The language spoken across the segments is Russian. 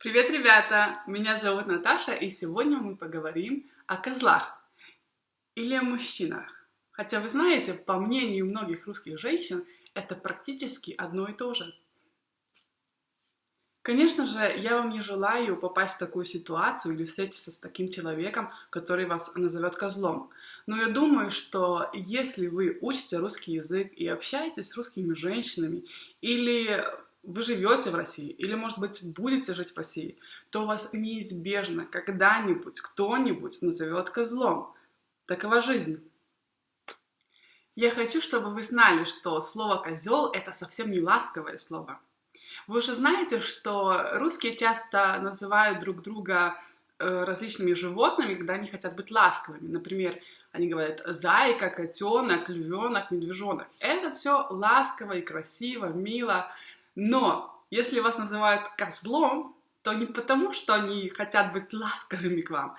Привет, ребята! Меня зовут Наташа, и сегодня мы поговорим о козлах или о мужчинах. Хотя вы знаете, по мнению многих русских женщин, это практически одно и то же. Конечно же, я вам не желаю попасть в такую ситуацию или встретиться с таким человеком, который вас назовет козлом. Но я думаю, что если вы учите русский язык и общаетесь с русскими женщинами, или вы живете в России, или, может быть, будете жить в России, то вас неизбежно когда-нибудь кто-нибудь назовет козлом. Такова жизнь. Я хочу, чтобы вы знали, что слово «козел» — это совсем не ласковое слово. Вы уже знаете, что русские часто называют друг друга различными животными, когда они хотят быть ласковыми. Например, они говорят зайка, котенок, львенок, медвежонок. Это все ласково и красиво, мило. Но если вас называют козлом, то не потому, что они хотят быть ласковыми к вам,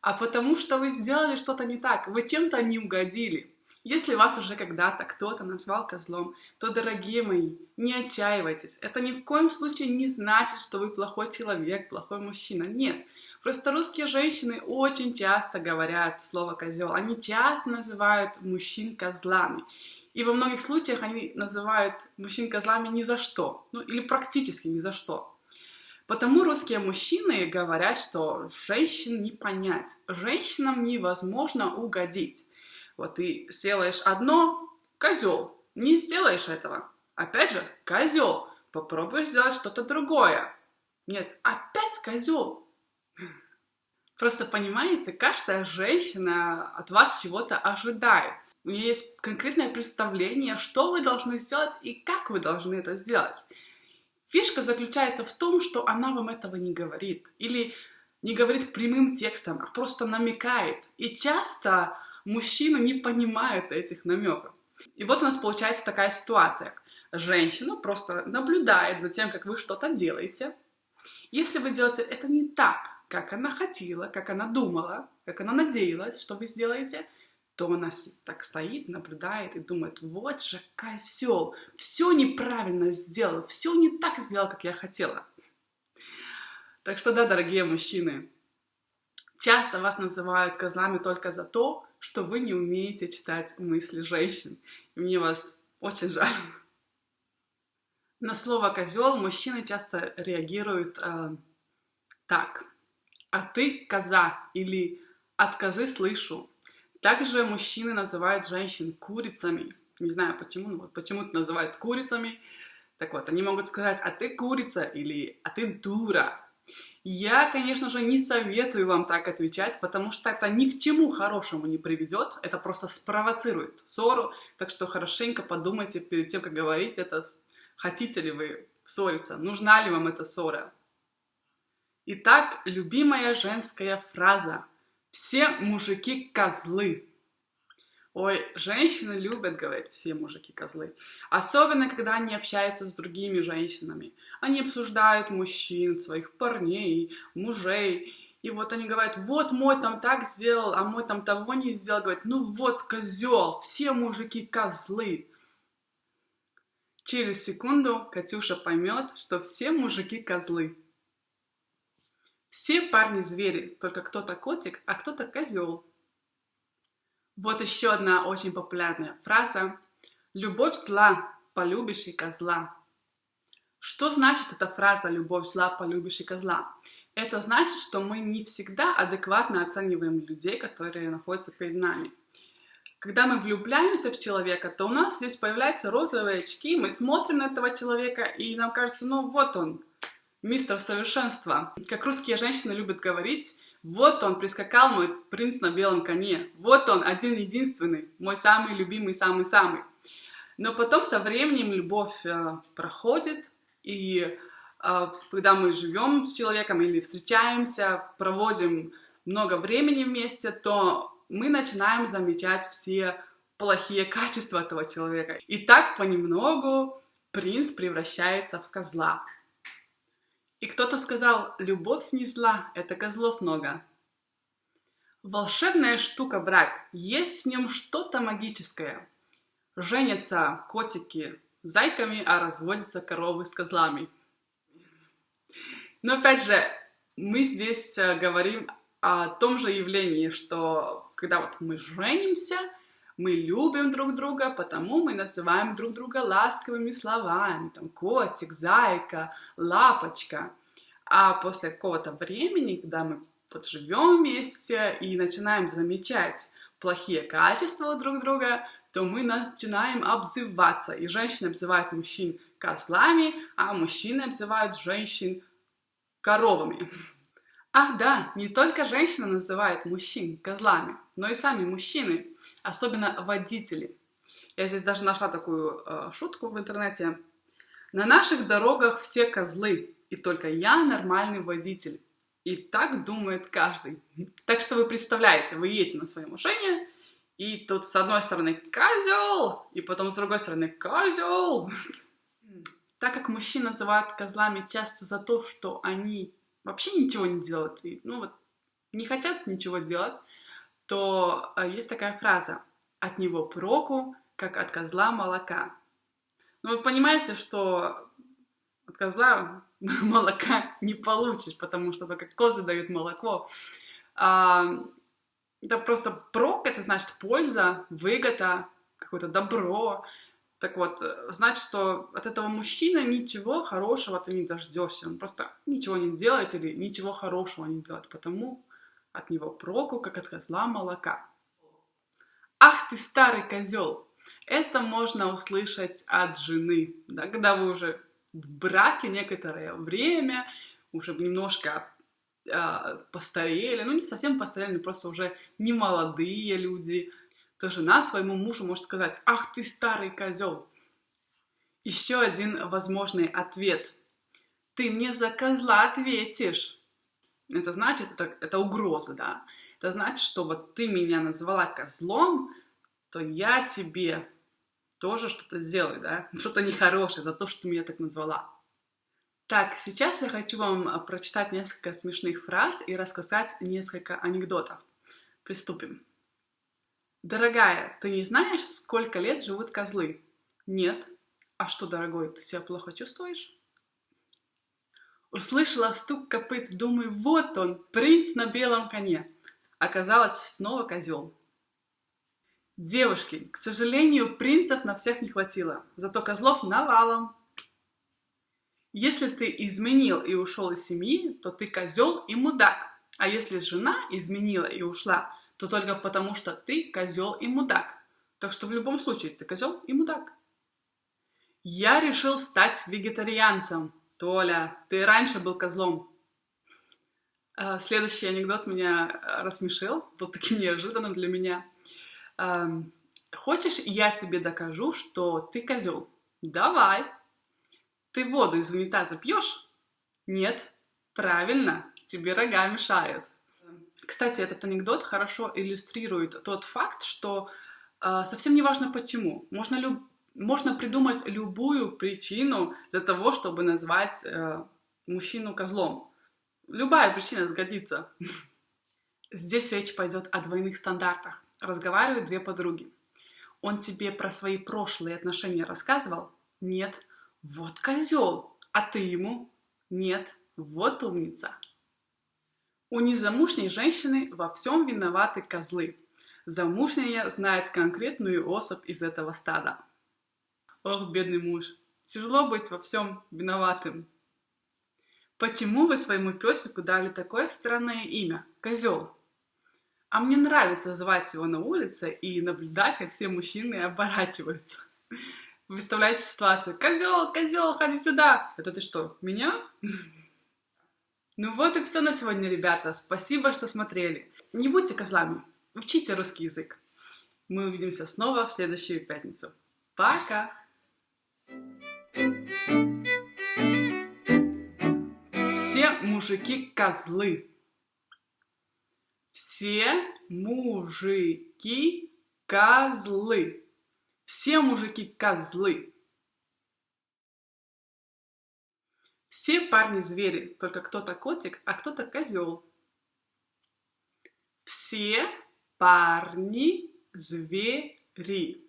а потому что вы сделали что-то не так, вы чем-то не угодили. Если вас уже когда-то кто-то назвал козлом, то, дорогие мои, не отчаивайтесь. Это ни в коем случае не значит, что вы плохой человек, плохой мужчина. Нет. Просто русские женщины очень часто говорят слово «козел». Они часто называют мужчин козлами. И во многих случаях они называют мужчин козлами ни за что. Или практически ни за что. Потому русские мужчины говорят, что женщин не понять. Женщинам невозможно угодить. Вот ты сделаешь одно — козел. Не сделаешь этого. Опять же, козел. Попробуешь сделать что-то другое. Нет, опять козел. Просто понимаете, каждая женщина от вас чего-то ожидает. У нее есть конкретное представление, что вы должны сделать и как вы должны это сделать. Фишка заключается в том, что она вам этого не говорит. Или не говорит прямым текстом, а просто намекает. И часто мужчины не понимают этих намеков. И вот у нас получается такая ситуация. Женщина просто наблюдает за тем, как вы что-то делаете. Если вы делаете это не так, как она хотела, как она думала, как она надеялась, что вы сделаете, то она так стоит, наблюдает и думает: вот же козел, все неправильно сделал, все не так сделал, как я хотела. Так что да, дорогие мужчины, часто вас называют козлами только за то, что вы не умеете читать мысли женщин. И мне вас очень жаль. На слово «козел» мужчины часто реагируют так: «А ты коза» или «От козы слышу». Также мужчины называют женщин курицами. Не знаю почему, но почему-то называют курицами. Так вот, они могут сказать: «А ты курица» или «А ты дура». Я, конечно же, не советую вам так отвечать, потому что это ни к чему хорошему не приведет, это просто спровоцирует ссору, так что хорошенько подумайте перед тем, как говорить это, хотите ли вы ссориться, нужна ли вам эта ссора. Итак, любимая женская фраза: «Все мужики козлы». Ой, женщины любят говорить «все мужики козлы». Особенно, когда они общаются с другими женщинами. Они обсуждают мужчин, своих парней, мужей. И вот они говорят: вот мой там так сделал, а мой там того не сделал. Говорят: ну вот козел, все мужики козлы. Через секунду Катюша поймет, что все мужики козлы. Все парни звери, только кто-то котик, а кто-то козел. Вот еще одна очень популярная фраза: «Любовь зла, полюбишь и козла». Что значит эта фраза «любовь зла, полюбишь и козла»? Это значит, что мы не всегда адекватно оцениваем людей, которые находятся перед нами. Когда мы влюбляемся в человека, то у нас здесь появляются розовые очки, мы смотрим на этого человека, и нам кажется: ну вот он, мистер совершенства. Как русские женщины любят говорить: вот он, прискакал мой принц на белом коне. Вот он, один-единственный, мой самый любимый, самый-самый. Но потом со временем любовь проходит, и когда мы живем с человеком или встречаемся, проводим много времени вместе, то мы начинаем замечать все плохие качества этого человека. И так понемногу принц превращается в козла. И кто-то сказал: любовь не зла, это козлов много. Волшебная штука брак, есть в нем что-то магическое. Женятся котики с зайками, а разводятся коровы с козлами. Но опять же, мы здесь говорим о том же явлении, что когда вот мы женимся, мы любим друг друга, потому мы называем друг друга ласковыми словами, там, котик, зайка, лапочка. А после какого-то времени, когда мы вот живем вместе и начинаем замечать плохие качества друг друга, то мы начинаем обзываться. И женщины обзывают мужчин козлами, а мужчины обзывают женщин коровами. Ах да, не только женщины называют мужчин козлами, но и сами мужчины, особенно водители. Я здесь даже нашла такую шутку в интернете. На наших дорогах все козлы, и только я нормальный водитель. И так думает каждый. Так что вы представляете, вы едете на своей машине, и тут с одной стороны козел, и потом с другой стороны козел. Так как мужчин называют козлами часто за то, что они вообще ничего не делают, и, не хотят ничего делать, то есть такая фраза: от него проку, как от козла молока. Вы понимаете, что от козла молока не получишь, потому что только козы дают молоко. Это просто прок, это значит польза, выгода, какое-то добро. Так вот, значит, что от этого мужчины ничего хорошего ты не дождешься. Он просто ничего не делает или ничего хорошего не делает, потому от него проку, как от козла молока. Ах ты старый козел! Это можно услышать от жены, да, когда вы уже в браке некоторое время, уже немножко постарели, не совсем постарели, но просто уже не молодые люди, то жена своему мужу может сказать: ах ты старый козел. Еще один возможный ответ: ты мне за козла ответишь. Это значит, это угроза, да. Это значит, что вот ты меня назвала козлом, то я тебе тоже что-то сделаю, да, что-то нехорошее за то, что ты меня так назвала. Так, сейчас я хочу вам прочитать несколько смешных фраз и рассказать несколько анекдотов. Приступим. Дорогая, ты не знаешь, сколько лет живут козлы? Нет. А что, дорогой, ты себя плохо чувствуешь? Услышала стук копыт, думаю, вот он, принц на белом коне. Оказалось, снова козел. Девушки, к сожалению, принцев на всех не хватило, зато козлов навалом. Если ты изменил и ушел из семьи, то ты козел и мудак. А если жена изменила и ушла, то только потому, что ты козел и мудак. Так что в любом случае ты козел и мудак. Я решил стать вегетарианцем. Толя, ты раньше был козлом. Следующий анекдот меня рассмешил, был таким неожиданным для меня. Хочешь, я тебе докажу, что ты козел? Давай. Ты воду из унитаза пьешь? Нет. Правильно, тебе рога мешают. Кстати, этот анекдот хорошо иллюстрирует тот факт, что совсем не важно почему. Можно придумать любую причину для того, чтобы назвать мужчину козлом. Любая причина сгодится. Здесь речь пойдет о двойных стандартах. Разговаривают две подруги. Он тебе про свои прошлые отношения рассказывал? Нет. Вот козел. А ты ему? Нет. Вот умница. У незамужней женщины во всем виноваты козлы. Замужняя знает конкретную особь из этого стада. Ох, бедный муж. Тяжело быть во всем виноватым. Почему вы своему песику дали такое странное имя? Козел. А мне нравится называть его на улице и наблюдать, как все мужчины оборачиваются. Представляете ситуацию? Козел, козел, ходи сюда. Это ты что, меня? Ну вот и все на сегодня, ребята. Спасибо, что смотрели. Не будьте козлами. Учите русский язык. Мы увидимся снова в следующую пятницу. Пока! Все мужики козлы. Все мужики козлы. Все мужики козлы. Все парни звери, только кто-то котик, а кто-то козел. Все парни звери,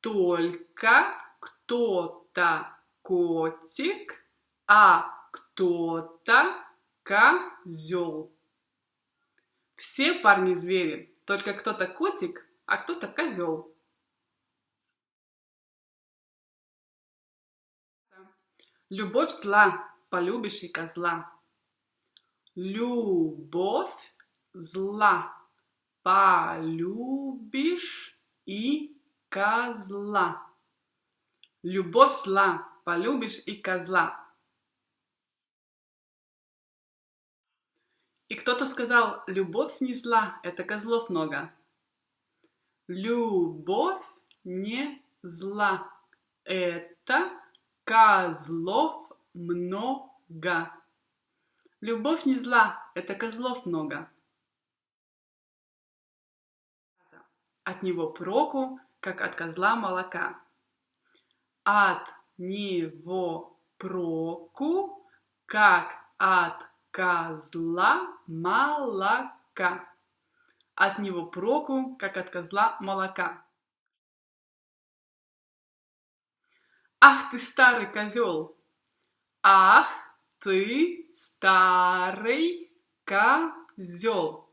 только кто-то котик, а кто-то козел. Все парни звери, только кто-то котик, а кто-то козел. Любовь зла, полюбишь и козла. Любовь зла, полюбишь и козла. Любовь зла, полюбишь и козла. И кто-то сказал, любовь не зла, это козлов много. Любовь не зла, это козлов много. Любовь не зла, это козлов много. От него проку, как от козла молока. От него проку, как от козла молока. От него проку, как от козла молока. Ах ты старый козел! Ах ты старый козел!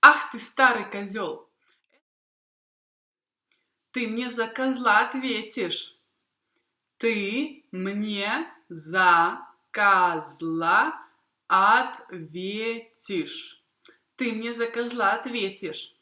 Ах ты старый козел! Ты мне за козла ответишь. Ты мне за козла ответишь. Ты мне за козла ответишь.